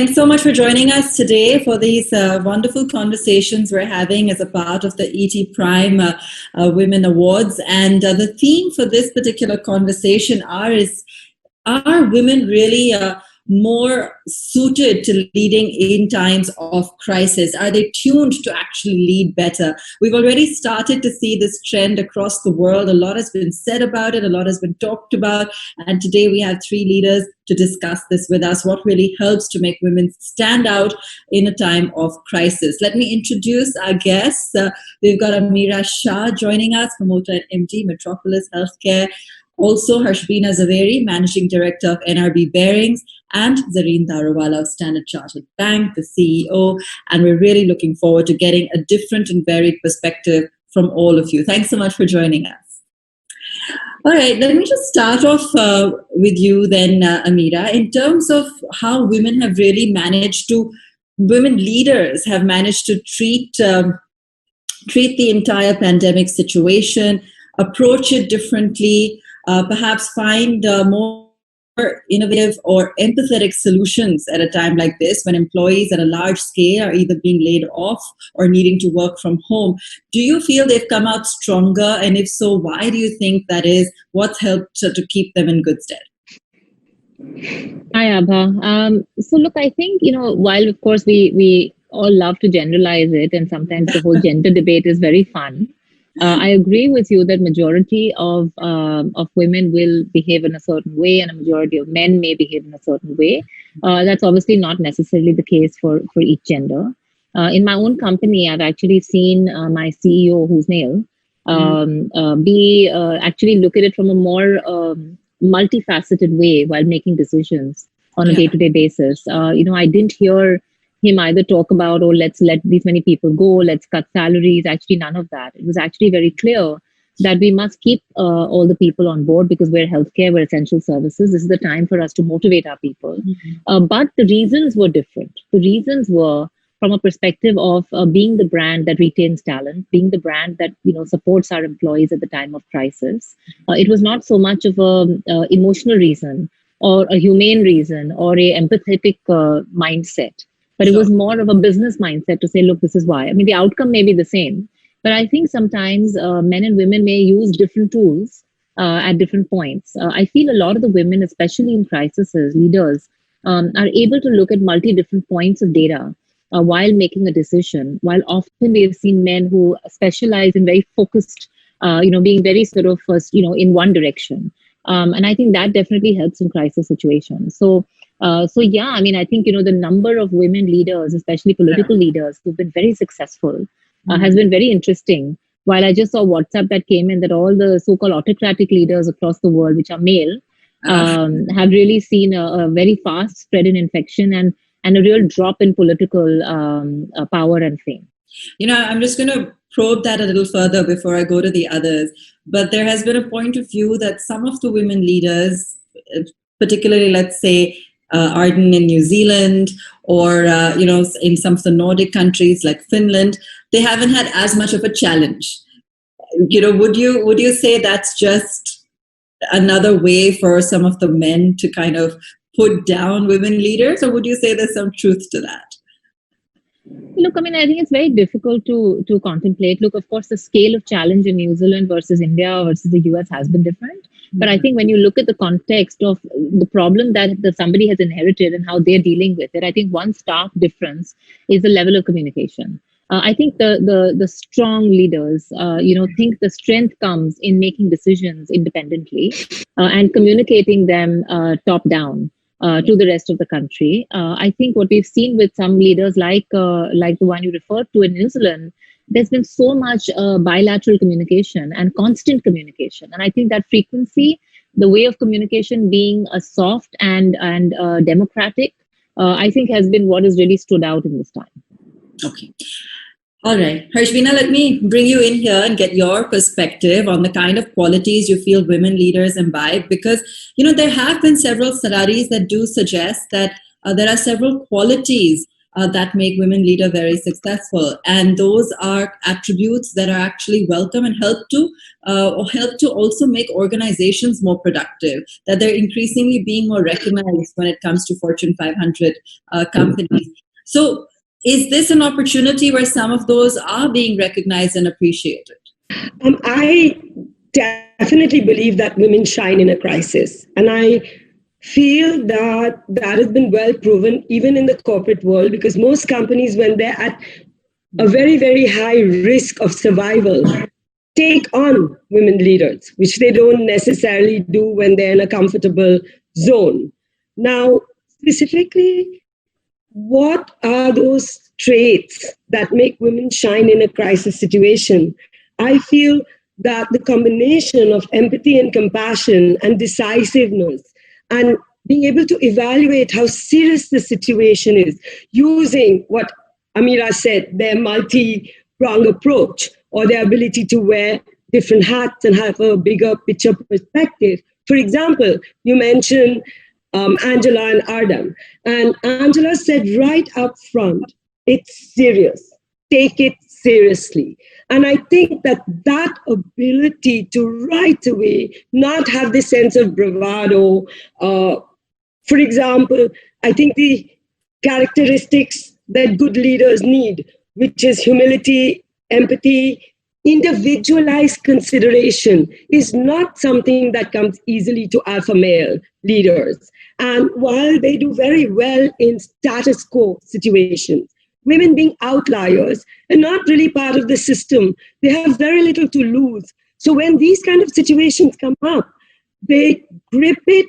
thanks so much for joining us today for these wonderful conversations we're having as a part of the ETPrime Women Awards. And the theme for this particular conversation are women really more suited to leading in times of crisis? Are they tuned to actually lead better? We've already started to see this trend across the world. A lot has been said about it. A lot has been talked about. And today we have three leaders to discuss this with us, what really helps to make women stand out in a time of crisis. Let me introduce our guests. We've got Ameera Shah joining us, promoter at MD, Metropolis Healthcare. Also, Harshbeena Zaveri, Managing Director of NRB Bearings, and Zarin Daruwala of Standard Chartered Bank, the CEO. And we're really looking forward to getting a different and varied perspective from all of you. Thanks so much for joining us. All right, let me just start off with you then, Ameera, in terms of how women leaders have managed to treat the entire pandemic situation, approach it differently, perhaps find more innovative or empathetic solutions at a time like this when employees at a large scale are either being laid off or needing to work from home. Do you feel they've come out stronger? And if so, why do you think that is? What's helped to keep them in good stead? Hi, Abha. So look, I think, while of course we all love to generalize it, and sometimes the whole gender debate is very fun, I agree with you that majority of women will behave in a certain way, and a majority of men may behave in a certain way. That's obviously not necessarily the case for each gender. In my own company, I've actually seen my CEO, who's male, actually look at it from a more multifaceted way while making decisions on a day-to-day basis. I didn't hear him either talk about, let's let these many people go, let's cut salaries. Actually, none of that. It was actually very clear that we must keep all the people on board because we're healthcare, we're essential services. This is the time for us to motivate our people. But the reasons were different. The reasons were from a perspective of being the brand that retains talent, being the brand that supports our employees at the time of crisis. It was not so much of a emotional reason or a humane reason or a empathetic mindset. But it was more of a business mindset to say, look, this is why. I mean, the outcome may be the same. But I think sometimes men and women may use different tools at different points. I feel a lot of the women, especially in crises, leaders, are able to look at different points of data while making a decision. While often we have seen men who specialize in very focused, being very sort of, in one direction. And I think that definitely helps in crisis situations. So yeah, I mean, I think, the number of women leaders, especially political leaders who've been very successful has been very interesting. While I just saw WhatsApp that came in that all the so-called autocratic leaders across the world, which are male, have really seen a very fast spread in infection and a real drop in political power and fame. I'm just going to probe that a little further before I go to the others. But there has been a point of view that some of the women leaders, particularly, let's say, Arden in New Zealand or, in some of the Nordic countries like Finland, they haven't had as much of a challenge. Would you say that's just another way for some of the men to kind of put down women leaders, or would you say there's some truth to that? Look, I mean, I think it's very difficult to contemplate. Look, of course, the scale of challenge in New Zealand versus India versus the US has been different. But I think when you look at the context of the problem that somebody has inherited and how they're dealing with it, I think one stark difference is the level of communication. I think the strong leaders, think the strength comes in making decisions independently and communicating them top down. To the rest of the country. I think what we've seen with some leaders like the one you referred to in New Zealand, there's been so much bilateral communication and constant communication. And I think that frequency, the way of communication being soft and democratic, I think has been what has really stood out in this time. Okay. All right. Harshbeena, let me bring you in here and get your perspective on the kind of qualities you feel women leaders imbibe, because, there have been several studies that do suggest that there are several qualities that make women leader very successful. And those are attributes that are actually welcome and help to also make organizations more productive, that they're increasingly being more recognized when it comes to Fortune 500 companies. So is this an opportunity where some of those are being recognized and appreciated? I definitely believe that women shine in a crisis. And I feel that that has been well proven even in the corporate world, because most companies, when they're at a very, very high risk of survival, take on women leaders, which they don't necessarily do when they're in a comfortable zone. Now, specifically, what are those traits that make women shine in a crisis situation? I feel that the combination of empathy and compassion and decisiveness and being able to evaluate how serious the situation is, using what Ameera said, their multi-pronged approach, or their ability to wear different hats and have a bigger picture perspective. For example, you mentioned Angela and Ardam. And Angela said right up front, it's serious. Take it seriously. And I think that that ability to right away not have this sense of bravado, for example, I think the characteristics that good leaders need, which is humility, empathy, individualized consideration, is not something that comes easily to alpha male leaders. And while they do very well in status quo situations, women being outliers and not really part of the system, they have very little to lose. So when these kind of situations come up, they grip it,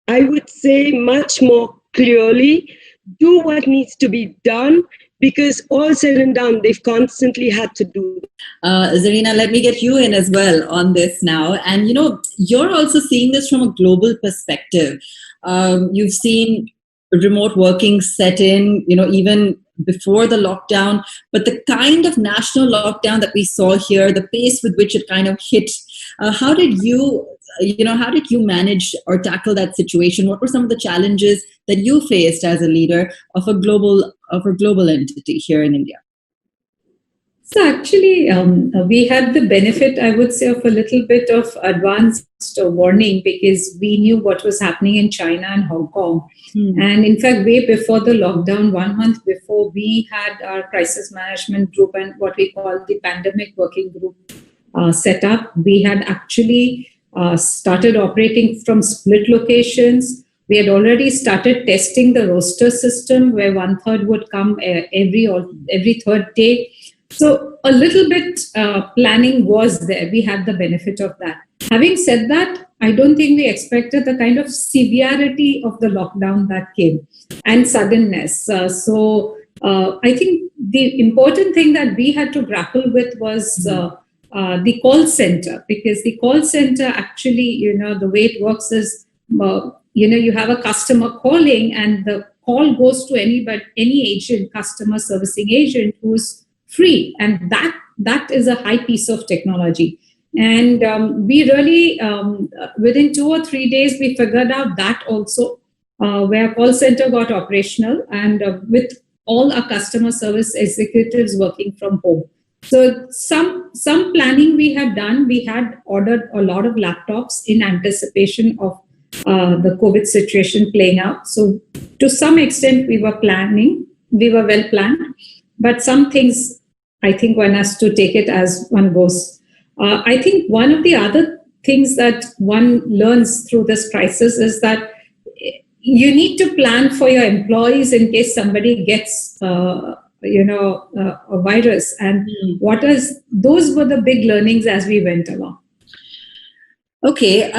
I would say, much more clearly, do what needs to be done, because all said and done, they've constantly had to do. Zarina, let me get you in as well on this now. And, you're also seeing this from a global perspective. You've seen remote working set in, even before the lockdown, but the kind of national lockdown that we saw here, the pace with which it kind of hit, how did you manage or tackle that situation? What were some of the challenges that you faced as a leader of a global entity here in India? So actually, we had the benefit, I would say, of a little bit of advanced warning, because we knew what was happening in China and Hong Kong. And in fact, way before the lockdown, 1 month before, we had our crisis management group and what we call the pandemic working group set up. We had actually started operating from split locations. We had already started testing the roster system, where 1/3 would come every third day. So a little bit planning was there. We had the benefit of that. Having said that, I don't think we expected the kind of severity of the lockdown that came and suddenness. So I think the important thing that we had to grapple with was the call center, because the call center actually, the way it works is, you have a customer calling and the call goes to any agent, customer servicing agent, who's free. And that is a high piece of technology. And we really, within 2 or 3 days, we figured out that also, where call center got operational, and with all our customer service executives working from home. So some planning we had done. We had ordered a lot of laptops in anticipation of the COVID situation playing out. So to some extent, we were well planned, but some things, I think one has to take it as one goes. I think one of the other things that one learns through this crisis is that you need to plan for your employees in case somebody gets, a virus. And those were the big learnings as we went along. Okay.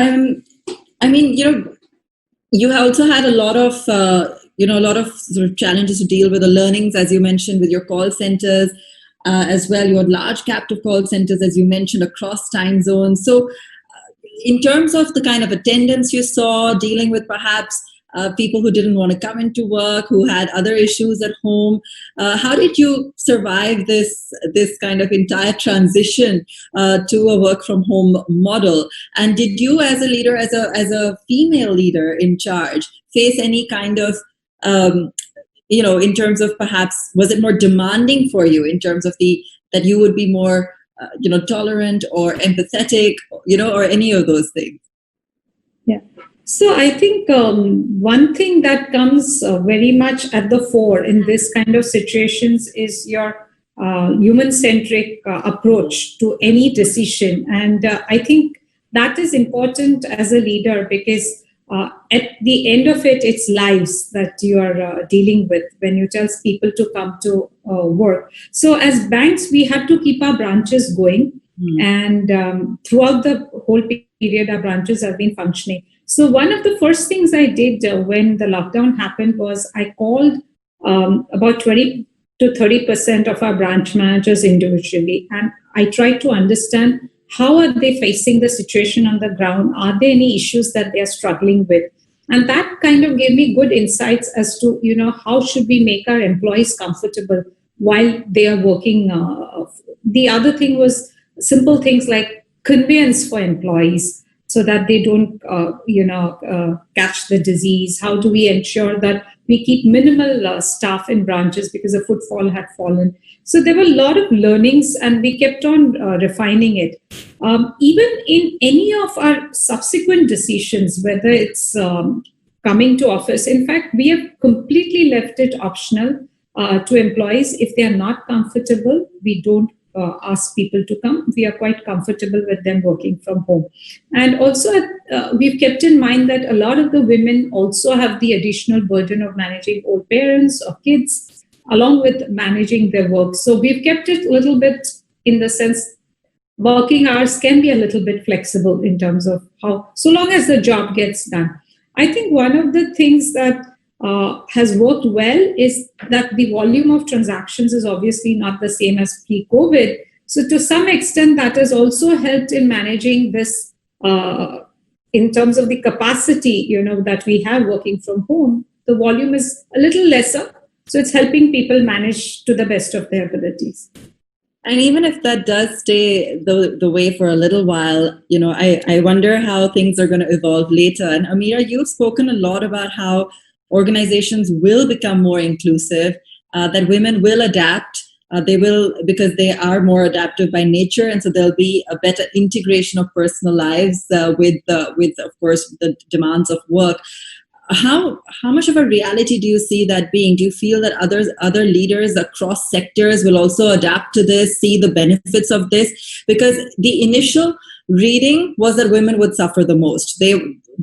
You also had a lot of, sort of challenges to deal with, the learnings, as you mentioned, with your call centers. As well, you had large captive call centers, as you mentioned, across time zones. So in terms of the kind of attendance you saw, dealing with perhaps people who didn't want to come into work, who had other issues at home, how did you survive this kind of entire transition to a work from home model? And did you, as a leader, as a female leader in charge, face any kind of in terms of perhaps, was it more demanding for you in terms of that you would be more, tolerant or empathetic, or any of those things? Yeah. So I think one thing that comes very much at the fore in this kind of situations is your human-centric approach to any decision. And I think that is important as a leader, because at the end of it, it's lives that you are dealing with when you tell people to come to work. So as banks, we had to keep our branches going. And throughout the whole period, our branches have been functioning. So one of the first things I did when the lockdown happened was I called about 20 to 30% of our branch managers individually. And I tried to understand, how are they facing the situation on the ground? Are there any issues that they are struggling with? And that kind of gave me good insights as to, how should we make our employees comfortable while they are working. The other thing was simple things like conveyance for employees, so that they don't, catch the disease. How do we ensure that we keep minimal staff in branches because the footfall had fallen? So there were a lot of learnings, and we kept on refining it. Even in any of our subsequent decisions, whether it's coming to office, in fact, we have completely left it optional to employees. If they are not comfortable, we don't ask people to come. We are quite comfortable with them working from home. And also, we've kept in mind that a lot of the women also have the additional burden of managing old parents or kids, along with managing their work. So we've kept it a little bit in the sense, working hours can be a little bit flexible in terms of how, so long as the job gets done. I think one of the things that has worked well is that the volume of transactions is obviously not the same as pre-COVID. So to some extent, that has also helped in managing this in terms of the capacity, that we have working from home. The volume is a little lesser. So it's helping people manage to the best of their abilities. And even if that does stay the way for a little while, I wonder how things are going to evolve later. And Ameera, you've spoken a lot about how organizations will become more inclusive, that women will adapt. They will, because they are more adaptive by nature, and so there'll be a better integration of personal lives with of course the demands of work. How much of a reality do you see that being? Do you feel that other leaders across sectors will also adapt to this, see the benefits of this? Because the initial reading was that women would suffer the most.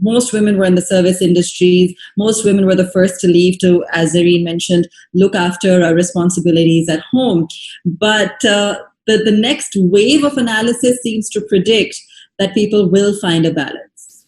Most women were in the service industries. Most women were the first to leave to, as Zarin mentioned, look after responsibilities at home. But the next wave of analysis seems to predict that people will find a balance.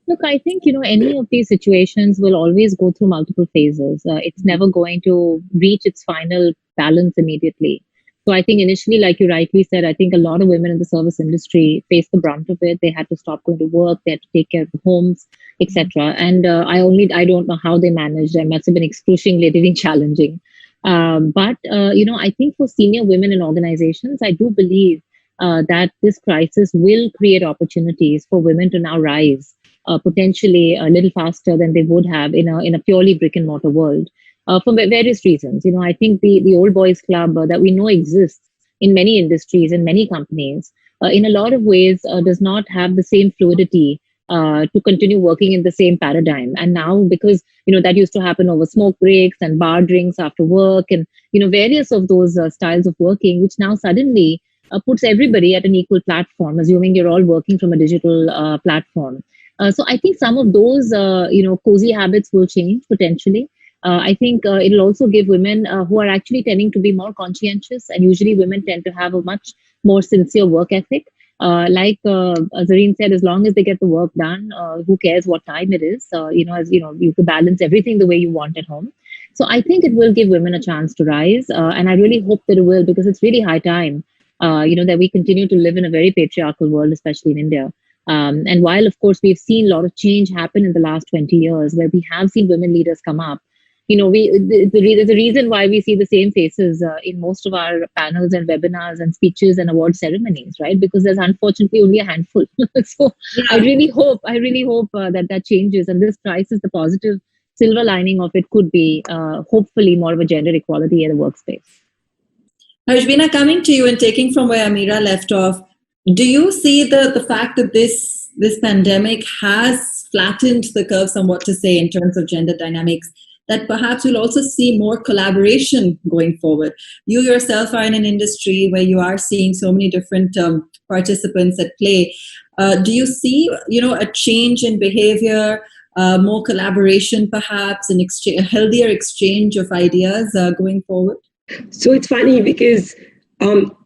Look, I think, any of these situations will always go through multiple phases. It's never going to reach its final balance immediately. So I think initially, like you rightly said, I think a lot of women in the service industry faced the brunt of it. They had to stop going to work. They had to take care of the homes, etc. And I don't know how they managed. It must have been excruciatingly challenging. But I think for senior women in organizations, I do believe that this crisis will create opportunities for women to now rise potentially a little faster than they would have in a purely brick and mortar world. For various reasons. I think the old boys club that we know exists in many industries and many companies, in a lot of ways does not have the same fluidity to continue working in the same paradigm. And now, because, that used to happen over smoke breaks and bar drinks after work and, various of those styles of working, which now suddenly puts everybody at an equal platform, assuming you're all working from a digital platform. So I think some of those, cozy habits will change potentially. I think it'll also give women who are actually tending to be more conscientious, and usually women tend to have a much more sincere work ethic. Like Zarin said, as long as they get the work done, who cares what time it is? You can balance everything the way you want at home. So I think it will give women a chance to rise, and I really hope that it will, because it's really high time, that we continue to live in a very patriarchal world, especially in India. And while, of course, we've seen a lot of change happen in the last 20 years, where we have seen women leaders come up, there's a reason why we see the same faces in most of our panels and webinars and speeches and award ceremonies, right? Because there's unfortunately only a handful. So yeah. I really hope that changes, and this crisis, the positive silver lining of it could be hopefully more of a gender equality in the workspace. Harshbeena, coming to you and taking from where Ameera left off, do you see the fact that this pandemic has flattened the curve somewhat, to say, in terms of gender dynamics, that perhaps we'll also see more collaboration going forward? You yourself are in an industry where you are seeing so many different participants at play. Do you see, a change in behavior, more collaboration perhaps, a healthier exchange of ideas going forward? So it's funny because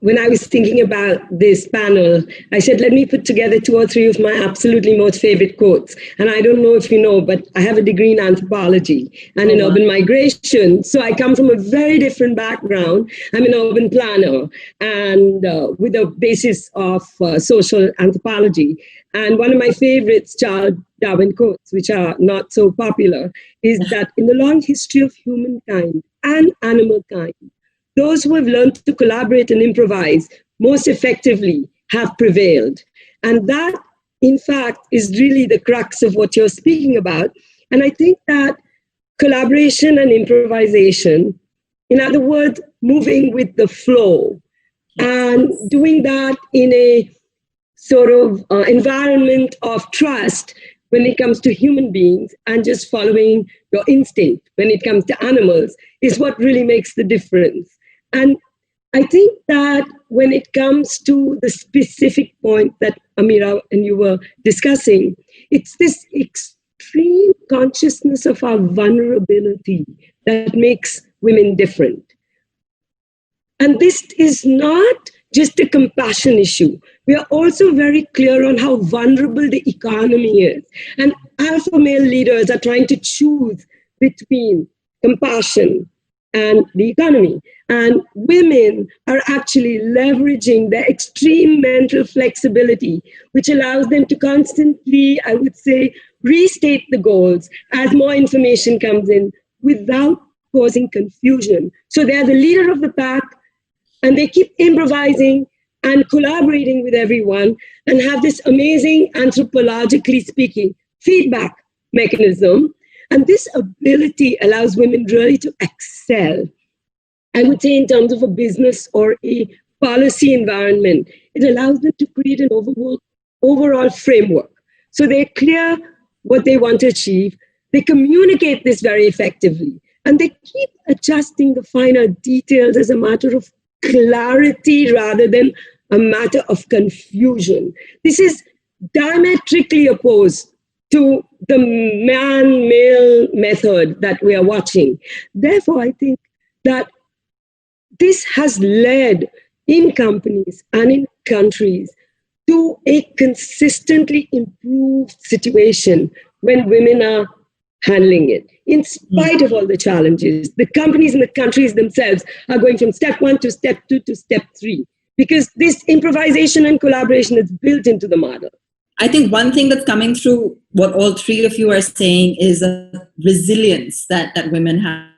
when I was thinking about this panel, I said, let me put together 2 or 3 of my absolutely most favorite quotes. And I don't know if you know, but I have a degree in anthropology and in urban migration. So I come from a very different background. I'm an urban planner and with a basis of social anthropology. And one of my favorites, Charles Darwin quotes, which are not so popular, is that in the long history of humankind and animal kind, those who have learned to collaborate and improvise most effectively have prevailed. And that, in fact, is really the crux of what you're speaking about. And I think that collaboration and improvisation, in other words, moving with the flow and doing that in a sort of environment of trust when it comes to human beings and just following your instinct when it comes to animals is what really makes the difference. And I think that when it comes to the specific point that Ameera and you were discussing, it's this extreme consciousness of our vulnerability that makes women different. And this is not just a compassion issue. We are also very clear on how vulnerable the economy is. And alpha male leaders are trying to choose between compassion and the economy. And women are actually leveraging their extreme mental flexibility, which allows them to constantly, I would say, restate the goals as more information comes in without causing confusion. So they're the leader of the pack, and they keep improvising and collaborating with everyone and have this amazing, anthropologically speaking, feedback mechanism. And this ability allows women really to excel. I would say in terms of a business or a policy environment, it allows them to create an overall framework. So they're clear what they want to achieve. They communicate this very effectively. And they keep adjusting the finer details as a matter of clarity rather than a matter of confusion. This is diametrically opposed to the man-male method that we are watching. Therefore, I think that this has led in companies and in countries to a consistently improved situation when women are handling it. In spite of all the challenges, the companies and the countries themselves are going from step 1 to step 2 to step 3, because this improvisation and collaboration is built into the model. I think one thing that's coming through what all 3 of you are saying is a resilience that women have.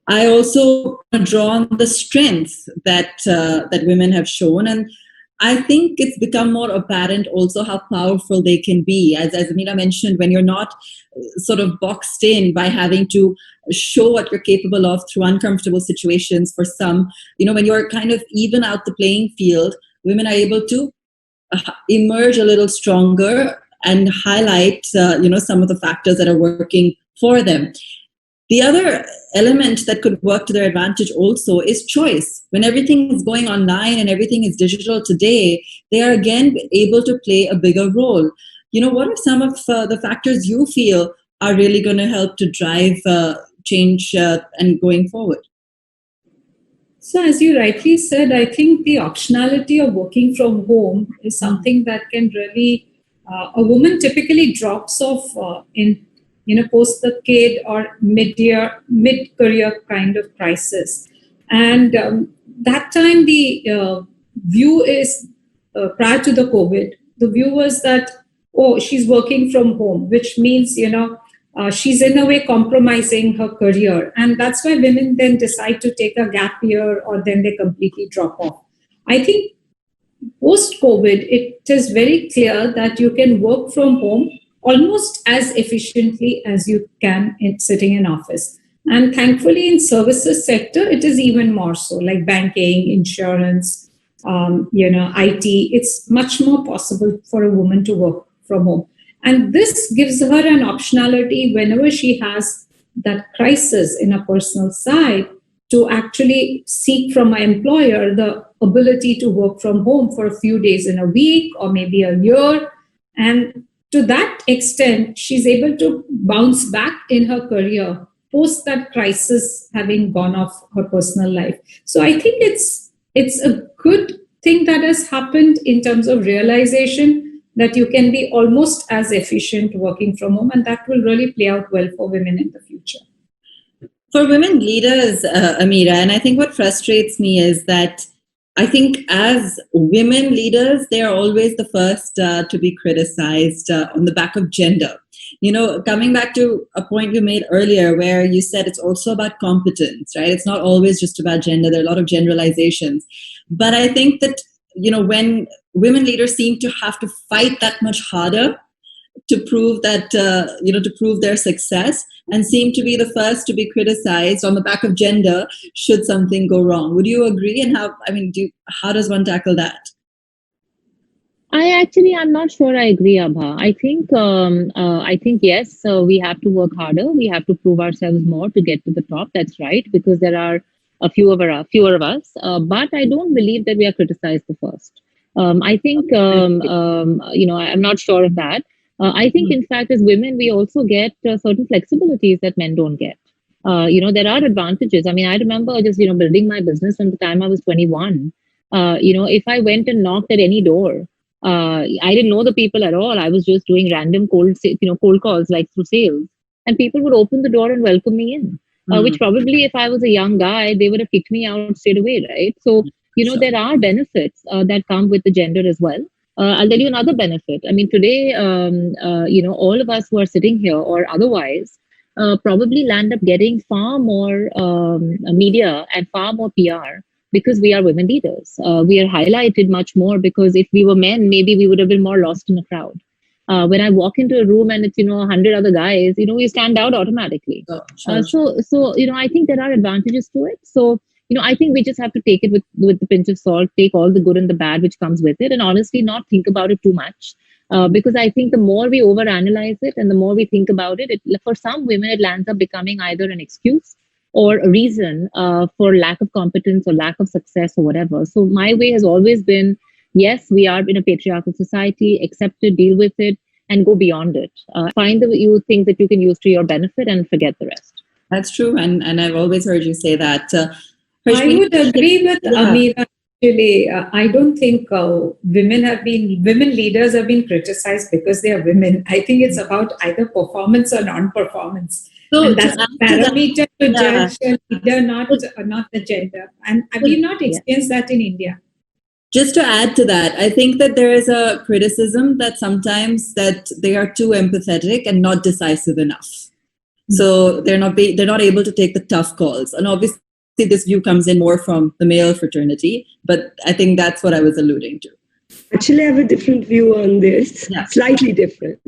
I also draw on the strength that women have shown, and I think it's become more apparent also how powerful they can be. As Ameera mentioned, when you're not sort of boxed in by having to show what you're capable of through uncomfortable situations for some, when you're kind of even out the playing field, women are able to emerge a little stronger and highlight, some of the factors that are working for them. The other element that could work to their advantage also is choice. When everything is going online and everything is digital today, they are again able to play a bigger role. What are some of the factors you feel are really going to help to drive change and going forward? So as you rightly said, I think the optionality of working from home is something that can really, a woman typically drops off in post the kid or mid-career kind of crisis. And that time the view is, prior to the COVID, the view was that, she's working from home, which means, she's in a way compromising her career. And that's why women then decide to take a gap year or then they completely drop off. I think post-COVID, it is very clear that you can work from home almost as efficiently as you can in sitting in office. And thankfully, in services sector, it is even more so, like banking, insurance, IT. It's much more possible for a woman to work from home. And this gives her an optionality whenever she has that crisis in a personal side to actually seek from my employer the ability to work from home for a few days in a week or maybe a year. And to that extent, she's able to bounce back in her career post that crisis having gone off her personal life. So I think it's a good thing that has happened in terms of realization that you can be almost as efficient working from home, and that will really play out well for women in the future. For women leaders, Ameera, and I think what frustrates me is that I think as women leaders, they are always the first to be criticized on the back of gender. Coming back to a point you made earlier where you said it's also about competence, right? It's not always just about gender. There are a lot of generalizations. But I think that, when women leaders seem to have to fight that much harder to prove that, to prove their success, and seem to be the first to be criticized on the back of gender should something go wrong. Would you agree? And how does one tackle that? I'm not sure I agree, Abha. I think yes, we have to work harder. We have to prove ourselves more to get to the top. That's right, because there are fewer of us. But I don't believe that we are criticized the first. I think, I'm not sure of that. I think, in fact, as women, we also get certain flexibilities that men don't get. There are advantages. I remember just, building my business from the time I was 21. If I went and knocked at any door, I didn't know the people at all. I was just doing random cold calls, like through sales. And people would open the door and welcome me in, which probably if I was a young guy, they would have kicked me out straight away, right? So, there are benefits that come with the gender as well. I'll tell you another benefit. Today, all of us who are sitting here or otherwise probably land up getting far more media and far more PR because we are women leaders. We are highlighted much more because if we were men, maybe we would have been more lost in a crowd. When I walk into a room and it's, 100 other guys, we stand out automatically. So, I think there are advantages to it. So, I think we just have to take it with the pinch of salt, take all the good and the bad which comes with it, and honestly not think about it too much. Because I think the more we overanalyze it and the more we think about it, for some women, it lands up becoming either an excuse or a reason for lack of competence or lack of success or whatever. So my way has always been, yes, we are in a patriarchal society, accept it, deal with it, and go beyond it. Find the you think that you can use to your benefit and forget the rest. That's true. And I've always heard you say that. I would agree with Ameera. Actually, I don't think women leaders have been criticized because they are women. I think it's about either performance or non-performance. So and that's a parameter to judge a leader, not the gender. And we've not experienced that in India. Just to add to that, I think that there is a criticism that sometimes that they are too empathetic and not decisive enough. So they're not able to take the tough calls. And obviously, this view comes in more from the male fraternity, but I think that's what I was alluding to. Actually, I have a different view on this, slightly different.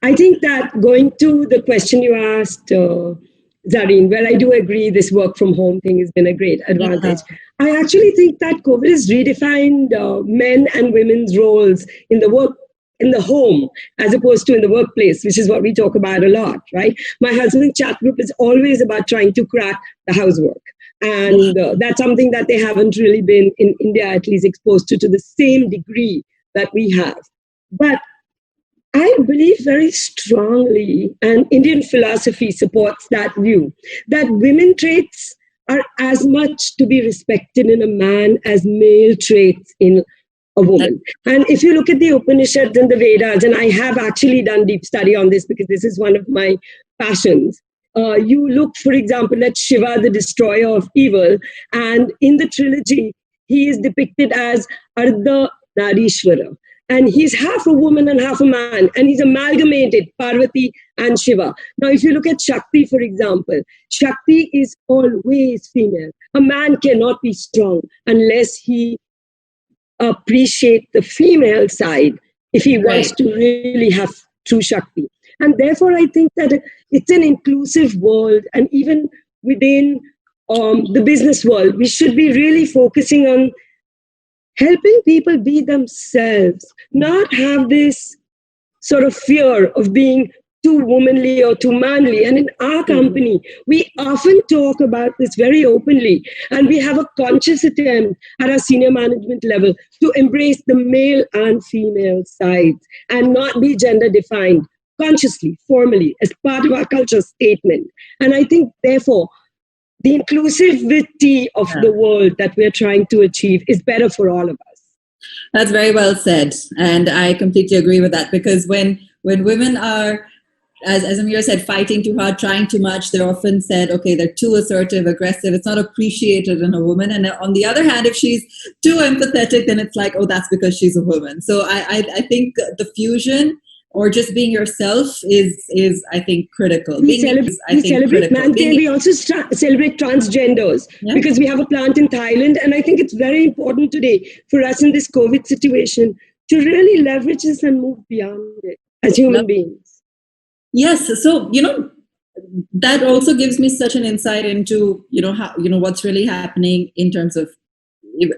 I think that going to the question you asked, Zarin, where I do agree this work from home thing has been a great advantage. I actually think that COVID has redefined men and women's roles in the home as opposed to in the workplace, which is what we talk about a lot, right? My husband's chat group is always about trying to crack the housework. And that's something that they haven't really been, in India at least, exposed to the same degree that we have. But I believe very strongly, and Indian philosophy supports that view, that women traits are as much to be respected in a man as male traits in a woman. And if you look at the Upanishads and the Vedas, and I have actually done deep study on this because this is one of my passions, you look, for example, at Shiva, the destroyer of evil, and in the trilogy, he is depicted as Ardha Narishwara. And he's half a woman and half a man, and he's amalgamated Parvati and Shiva. Now, if you look at Shakti, for example, Shakti is always female. A man cannot be strong unless he appreciates the female side if he wants to really have true Shakti. And therefore, I think that it's an inclusive world, and even within the business world, we should be really focusing on helping people be themselves, not have this sort of fear of being too womanly or too manly. And in our company, we often talk about this very openly, and we have a conscious attempt at our senior management level to embrace the male and female sides and not be gender defined consciously, formally, as part of our culture statement. And I think, therefore, the inclusivity of the world that we're trying to achieve is better for all of us. That's very well said. And I completely agree with that, because when women are, as Ameera said, fighting too hard, trying too much, they're often said, okay, they're too assertive, aggressive. It's not appreciated in a woman. And on the other hand, if she's too empathetic, then it's like, oh, that's because she's a woman. So I think the fusion, or just being yourself, is I think critical. We celebrate Man's Day. We also celebrate transgenders, because we have a plant in Thailand, and I think it's very important today for us in this COVID situation to really leverage this and move beyond it as human beings. Yes, so that also gives me such an insight into how what's really happening in terms of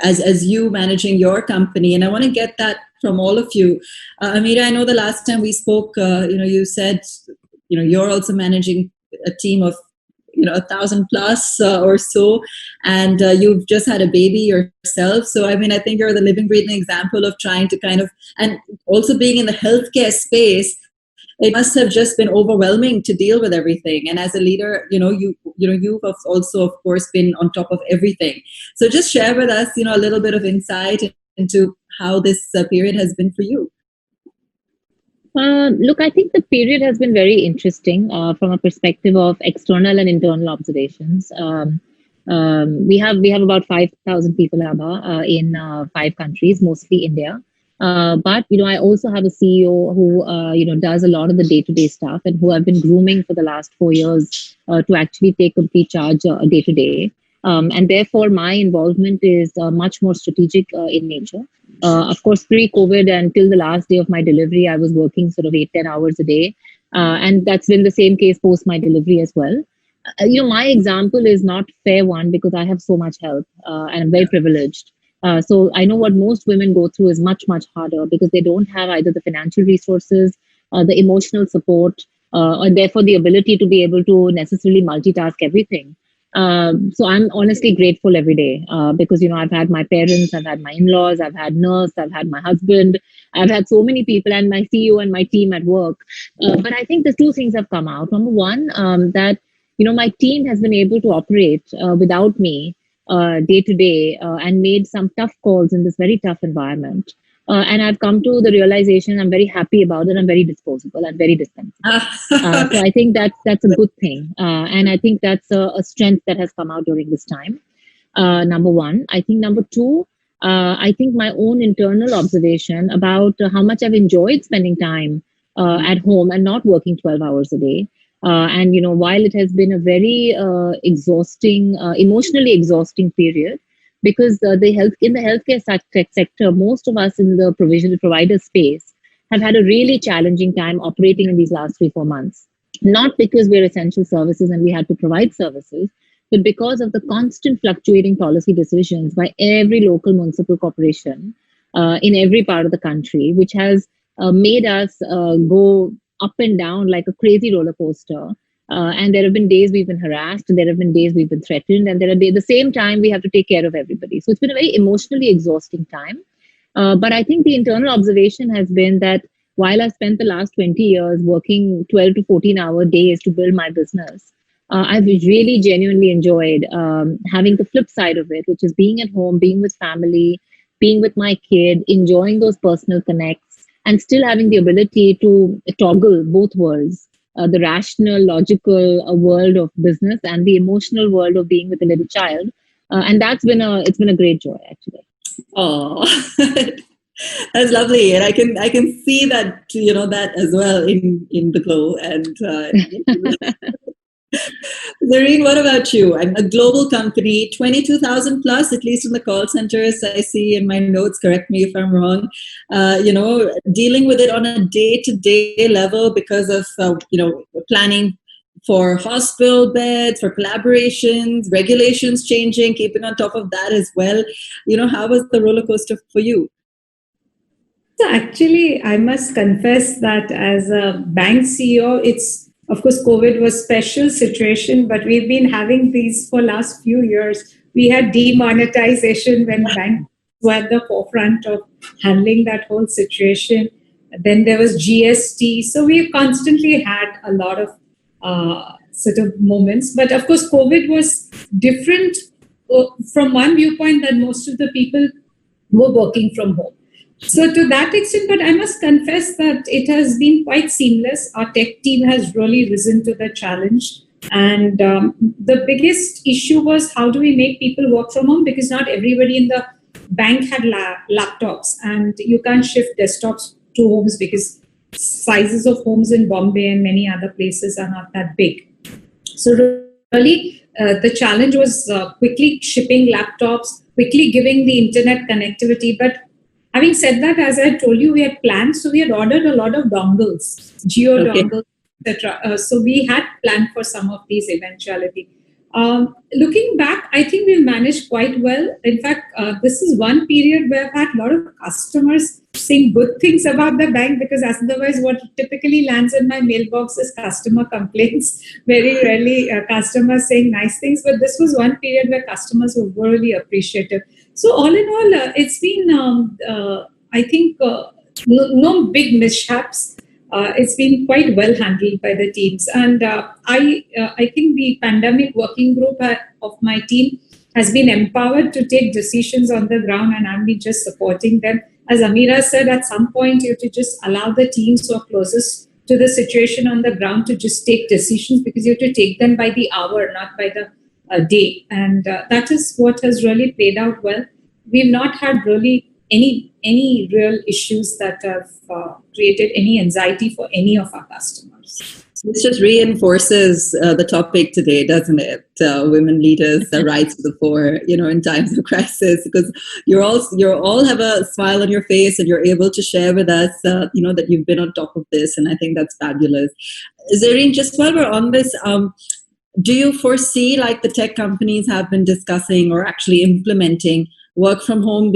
as you managing your company, and I want to get that from all of you. Ameera, I know the last time we spoke, you said, you're also managing a team of, 1,000 plus or so, and you've just had a baby yourself. So, I mean, I think you're the living, breathing example of trying to and also being in the healthcare space. It must have just been overwhelming to deal with everything. And as a leader, you've also, of course, been on top of everything. So just share with us, a little bit of insight into how this period has been for you. Look, I think the period has been very interesting from a perspective of external and internal observations. We have about 5,000 people, Abha, in 5 countries, mostly India. But I also have a CEO who does a lot of the day-to-day stuff, and who I've been grooming for the last 4 years to actually take complete charge day-to-day. And therefore, my involvement is much more strategic in nature. Of course, pre-COVID and till the last day of my delivery, I was working sort of 8-10 hours a day. And that's been the same case post my delivery as well. My example is not fair one, because I have so much help and I'm very privileged. So I know what most women go through is much, much harder, because they don't have either the financial resources, the emotional support, or therefore the ability to be able to necessarily multitask everything. So I'm honestly grateful every day because, I've had my parents, I've had my in-laws, I've had nurse, I've had my husband, I've had so many people, and my CEO and my team at work. But I think the 2 things have come out. Number one, that, my team has been able to operate without me day to day and made some tough calls in this very tough environment. And I've come to the realization I'm very happy about it. I'm very disposable and very dispensable. So I think that's a good thing. And I think that's a strength that has come out during this time. Number one. I think number 2, I think my own internal observation about how much I've enjoyed spending time at home and not working 12 hours a day. And, while it has been a very exhausting, emotionally exhausting period, because in the healthcare sector, most of us in the provider space have had a really challenging time operating in these last 3-4 months. Not because we're essential services and we had to provide services, but because of the constant fluctuating policy decisions by every local municipal corporation in every part of the country, which has made us go up and down like a crazy roller coaster. And there have been days we've been harassed, there have been days we've been threatened, and there have been at the same time we have to take care of everybody. So it's been a very emotionally exhausting time. But I think the internal observation has been that while I've spent the last 20 years working 12 to 14-hour days to build my business, I've really genuinely enjoyed having the flip side of it, which is being at home, being with family, being with my kid, enjoying those personal connects, and still having the ability to toggle both worlds. The rational, logical world of business and the emotional world of being with a little child, and it's been a great joy actually. Oh, that's lovely, and I can see that that as well in the glow, and Zareen, what about you? I'm a global company, 22,000 plus, at least in the call centers. I see in my notes, correct me if I'm wrong, dealing with it on a day-to-day level because of, planning for hospital beds, for collaborations, regulations changing, keeping on top of that as well. How was the roller coaster for you? So actually, I must confess that as a bank CEO, of course, COVID was a special situation, but we've been having these for last few years. We had demonetization when banks were at the forefront of handling that whole situation. Then there was GST. So we've constantly had a lot of sort of moments. But of course, COVID was different from one viewpoint that most of the people were working from home. So to that extent, but I must confess that it has been quite seamless. Our tech team has really risen to the challenge. And the biggest issue was how do we make people work from home? Because not everybody in the bank had laptops, and you can't shift desktops to homes because sizes of homes in Bombay and many other places are not that big. So really, the challenge was quickly shipping laptops, quickly giving the internet connectivity. But having said that, as I told you, we had planned, so we had ordered a lot of dongles, dongles, etc. So we had planned for some of these eventuality. Looking back, I think we managed quite well. In fact, this is one period where I've had a lot of customers saying good things about the bank, because otherwise what typically lands in my mailbox is customer complaints. Very rarely customers saying nice things, but this was one period where customers were really appreciative. So all in all, it's been, I think, no big mishaps. It's been quite well handled by the teams. And I think the pandemic working group of my team has been empowered to take decisions on the ground, and I'm just supporting them. As Ameera said, at some point, you have to just allow the teams who are closest to the situation on the ground to just take decisions, because you have to take them by the hour, not by the day. And that is what has really played out well. We've not had really any real issues that have created any anxiety for any of our customers. This just reinforces the topic today, doesn't it? Women leaders, the rights to the fore, in times of crisis, because you all have a smile on your face and you're able to share with us, that you've been on top of this. And I think that's fabulous. Zarin, just while we're on this, do you foresee, like the tech companies have been discussing or actually implementing, work from home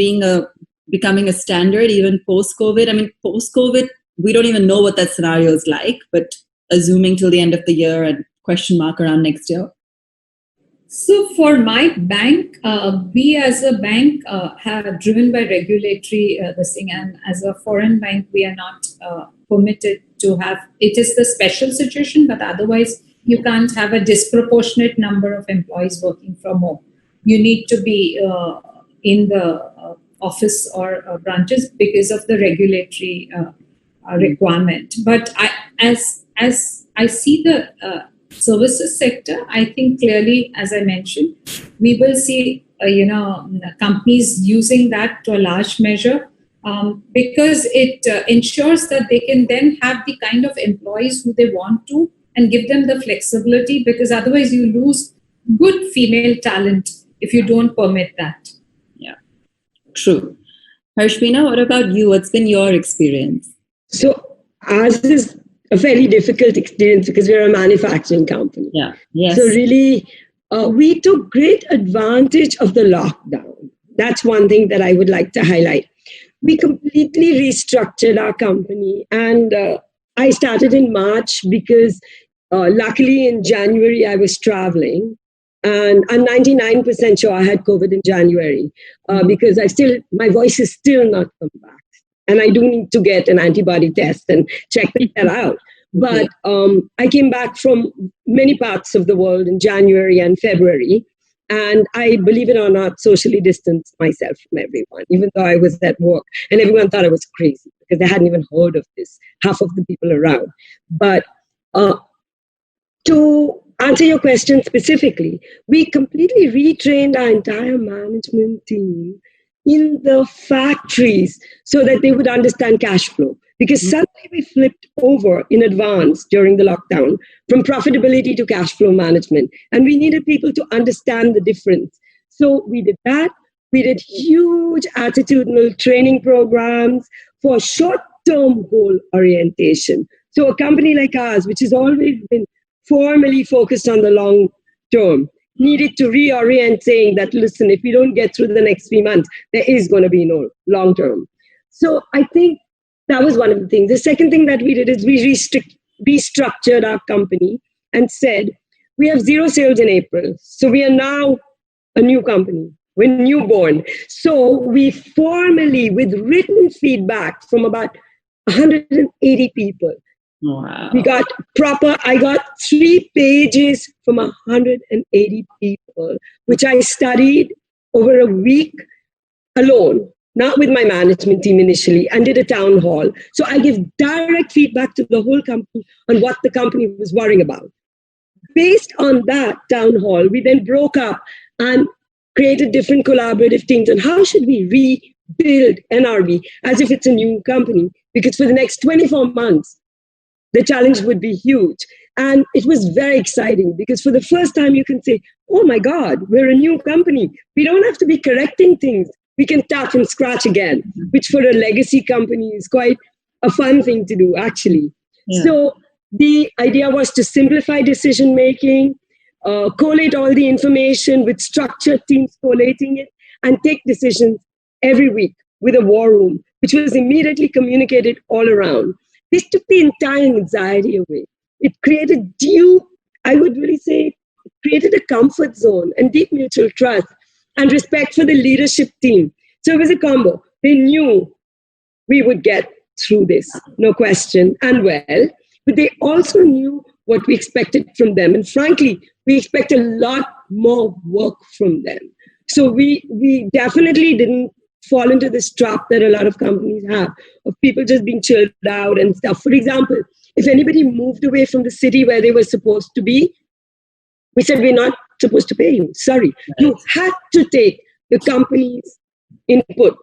becoming a standard even post-COVID? I mean, post-COVID, we don't even know what that scenario is like, but assuming till the end of the year and question mark around next year? So for my bank, we as a bank have driven by regulatory this thing, and as a foreign bank, we are not permitted to have, it is the special situation, but otherwise you can't have a disproportionate number of employees working from home. You need to be in the office or branches because of the regulatory requirement. But as I see the services sector, I think clearly, as I mentioned, we will see companies using that to a large measure because it ensures that they can then have the kind of employees who they want to and give them the flexibility, because otherwise you lose good female talent if you don't permit that. Yeah, true. Harshbeena, what about you? What's been your experience? So ours is a very difficult experience because we're a manufacturing company. Yeah. Yes. So really, we took great advantage of the lockdown. That's one thing that I would like to highlight. We completely restructured our company, and I started in March because luckily in January I was traveling, and I'm 99% sure I had COVID in January because my voice is still not come back. And I do need to get an antibody test and check that out. But I came back from many parts of the world in January and February. And I, believe it or not, socially distanced myself from everyone, even though I was at work. And everyone thought I was crazy because they hadn't even heard of this, half of the people around. But to answer your question specifically, we completely retrained our entire management team in the factories so that they would understand cash flow. because suddenly we flipped over in advance during the lockdown from profitability to cash flow management. And we needed people to understand the difference. So we did that. We did huge attitudinal training programs for short-term goal orientation. So a company like ours, which has always been formally focused on the long term, needed to reorient, saying that, listen, if we don't get through the next 3 months, there is going to be no long term. So I think that was one of the things. The second thing that we did is we restructured our company and said, we have 0 sales in April. So we are now a new company. We're newborn. So we formally, with written feedback from about 180 people, wow. We got I got 3 pages from 180 people, which I studied over a week alone, not with my management team initially, and did a town hall. So I give direct feedback to the whole company on what the company was worrying about. Based on that town hall, we then broke up and created different collaborative teams on how should we rebuild NRB as if it's a new company, because for the next 24 months, the challenge would be huge. And it was very exciting because for the first time you can say, oh my God, we're a new company. We don't have to be correcting things. We can start from scratch again, which for a legacy company is quite a fun thing to do, actually. Yeah. So the idea was to simplify decision-making, collate all the information with structured teams collating it, and take decisions every week with a war room, which was immediately communicated all around. This took the entire anxiety away. It created I would really say, it created a comfort zone and deep mutual trust and respect for the leadership team. So it was a combo. They knew we would get through this, no question, and well, but they also knew what we expected from them. And frankly, we expect a lot more work from them. So we definitely didn't fall into this trap that a lot of companies have of people just being chilled out and stuff. For example, if anybody moved away from the city where they were supposed to be, we said, we're not supposed to pay you. Sorry. You had to take the company's input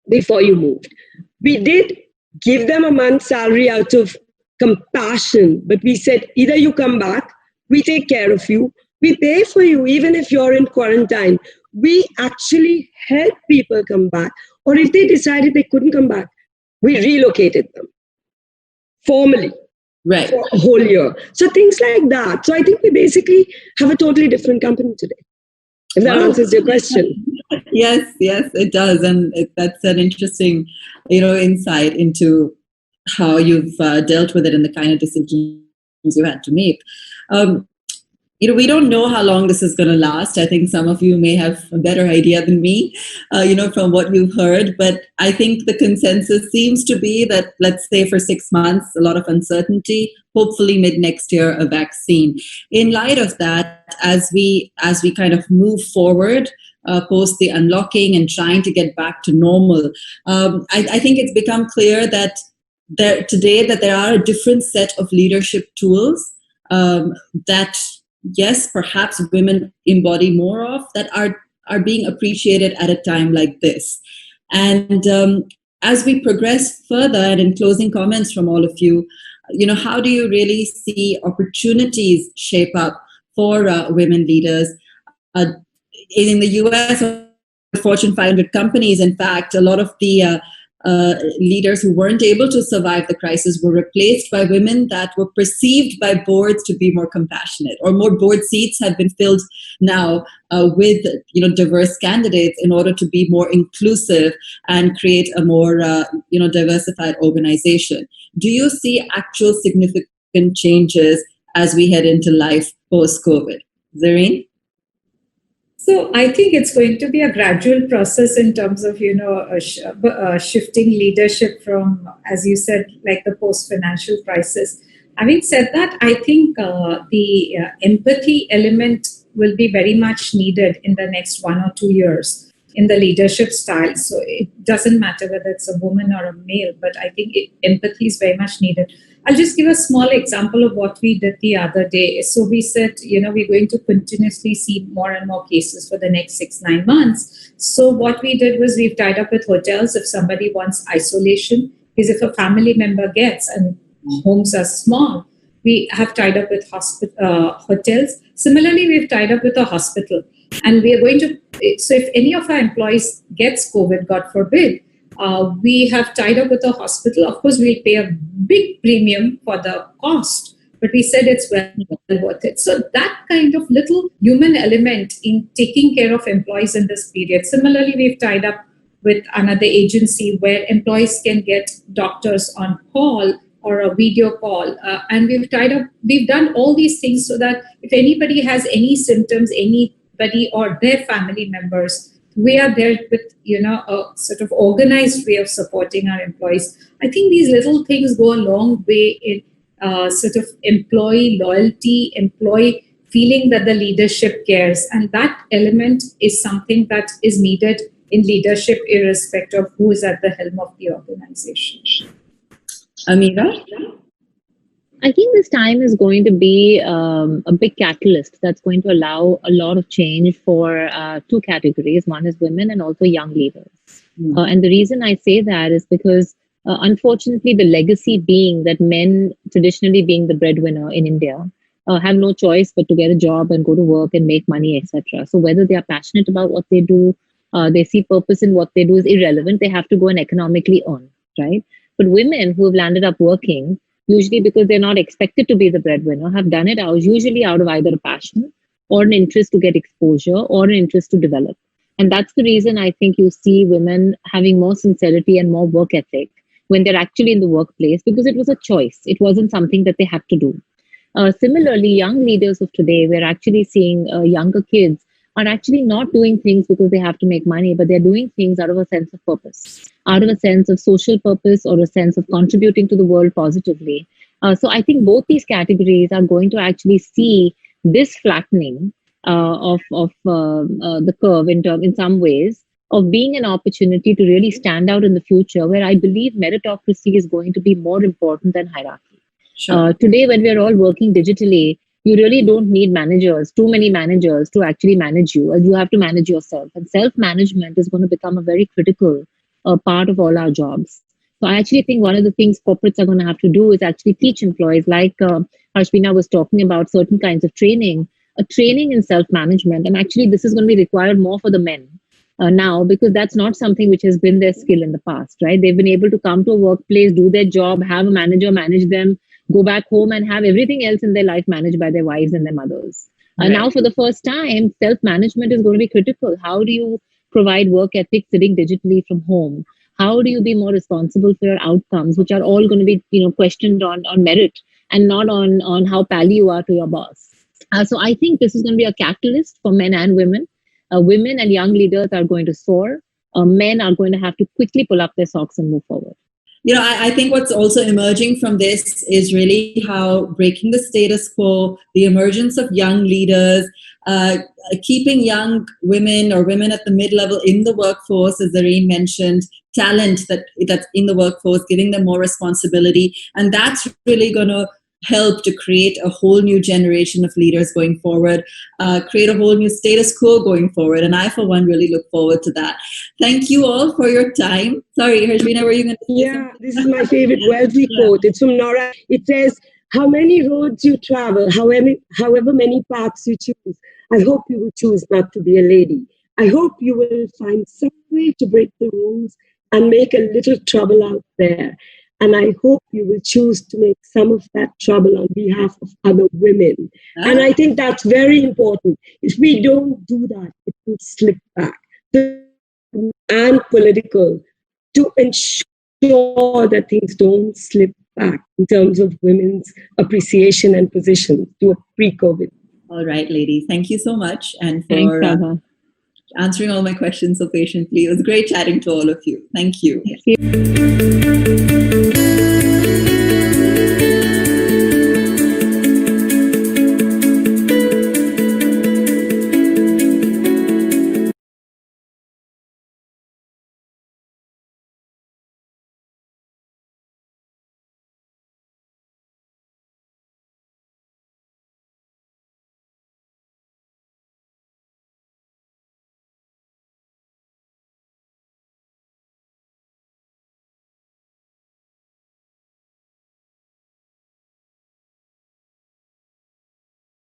before you moved. We did give them a month's salary out of compassion, but we said, either you come back, we take care of you, we pay for you, even if you're in quarantine. We actually help people come back. Or if they decided they couldn't come back, we relocated them formally for a whole year. So things like that. So I think we basically have a totally different company today, if that answers your question. Yes, it does. And that's an interesting, insight into how you've dealt with it and the kind of decisions you had to make. We don't know how long this is going to last. I think some of you may have a better idea than me, from what you've heard. But I think the consensus seems to be that, let's say for 6 months, a lot of uncertainty, hopefully mid next year, a vaccine. In light of that, as we kind of move forward, post the unlocking and trying to get back to normal, I think it's become clear that there are a different set of leadership tools that, yes, perhaps women embody more of, that are being appreciated at a time like this. And as we progress further, and in closing comments from all of you, how do you really see opportunities shape up for women leaders? In the US, Fortune 500 companies, in fact, a lot of the leaders who weren't able to survive the crisis were replaced by women that were perceived by boards to be more compassionate, or more board seats have been filled now with diverse candidates in order to be more inclusive and create a more diversified organization. Do you see actual significant changes as we head into life post-COVID? Zarin? So I think it's going to be a gradual process in terms of, shifting leadership from, as you said, like the post-financial crisis. Having said that, I think the empathy element will be very much needed in the next 1 or 2 years in the leadership style. So it doesn't matter whether it's a woman or a male, but I think empathy is very much needed. I'll just give a small example of what we did the other day. So we said, we're going to continuously see more and more cases for the next 6-9 months. So what we did was we've tied up with hotels. If somebody wants isolation, Because if a family member gets, and homes are small, we have tied up with hotels. Similarly, we've tied up with a hospital. And we are going to, so if any of our employees gets COVID, God forbid, we have tied up with a hospital. Of course, we'll pay a big premium for the cost, but we said it's well worth it. So that kind of little human element in taking care of employees in this period. Similarly, we've tied up with another agency where employees can get doctors on call or a video call. And we've done all these things so that if anybody has any symptoms, anybody or their family members, we are there with, a sort of organized way of supporting our employees. I think these little things go a long way in sort of employee loyalty, employee feeling that the leadership cares. And that element is something that is needed in leadership, irrespective of who is at the helm of the organization. Ameera? I think this time is going to be a big catalyst that's going to allow a lot of change for two categories. One is women and also young leaders. And the reason I say that is because, unfortunately, the legacy being that men, traditionally being the breadwinner in India, have no choice but to get a job and go to work and make money, etc. So whether they are passionate about what they do, they see purpose in what they do is irrelevant. They have to go and economically earn, right? But women who have landed up working, usually because they're not expected to be the breadwinner, have done it usually out of either a passion or an interest to get exposure or an interest to develop. And that's the reason I think you see women having more sincerity and more work ethic when they're actually in the workplace, because it was a choice. It wasn't something that they had to do. Similarly, young leaders of today, we're actually seeing younger kids are actually not doing things because they have to make money, but they're doing things out of a sense of purpose, out of a sense of social purpose or a sense of contributing to the world positively. So I think both these categories are going to actually see this flattening of the curve in some ways, of being an opportunity to really stand out in the future, where I believe meritocracy is going to be more important than hierarchy. Sure. Today, when we're all working digitally, you really don't need too many managers to actually manage you. You have to manage yourself. And self-management is going to become a very critical part of all our jobs. So I actually think one of the things corporates are going to have to do is actually teach employees, like Harshbeena was talking about, certain kinds of training in self-management. And actually, this is going to be required more for the men now, because that's not something which has been their skill in the past, right? They've been able to come to a workplace, do their job, have a manager manage them, go back home and have everything else in their life managed by their wives and their mothers. Right. Now, for the first time, self-management is going to be critical. How do you provide work ethic sitting digitally from home? How do you be more responsible for your outcomes, which are all going to be, questioned on merit and not on how pally you are to your boss? So I think this is going to be a catalyst for men and women. Women and young leaders are going to soar. Men are going to have to quickly pull up their socks and move forward. I think what's also emerging from this is really how breaking the status quo, the emergence of young leaders, keeping young women or women at the mid-level in the workforce, as Zarin mentioned, talent that's in the workforce, giving them more responsibility. And that's really going to help to create a whole new generation of leaders going forward, create a whole new status quo going forward. And I, for one, really look forward to that. Thank you all for your time. Sorry, Harshbeena, were you going to say something? This is my favorite Wellesley quote. It's from Nora. It says, how many roads you travel, however many paths you choose, I hope you will choose not to be a lady. I hope you will find some way to break the rules and make a little trouble out there. And I hope you will choose to make some of that trouble on behalf of other women. And I think that's very important. If we don't do that, it will slip back. And political, to ensure that things don't slip back in terms of women's appreciation and position to a pre-COVID. All right, ladies. Thank you so much. And for answering all my questions so patiently. It was great chatting to all of you. Thank you. Thank you.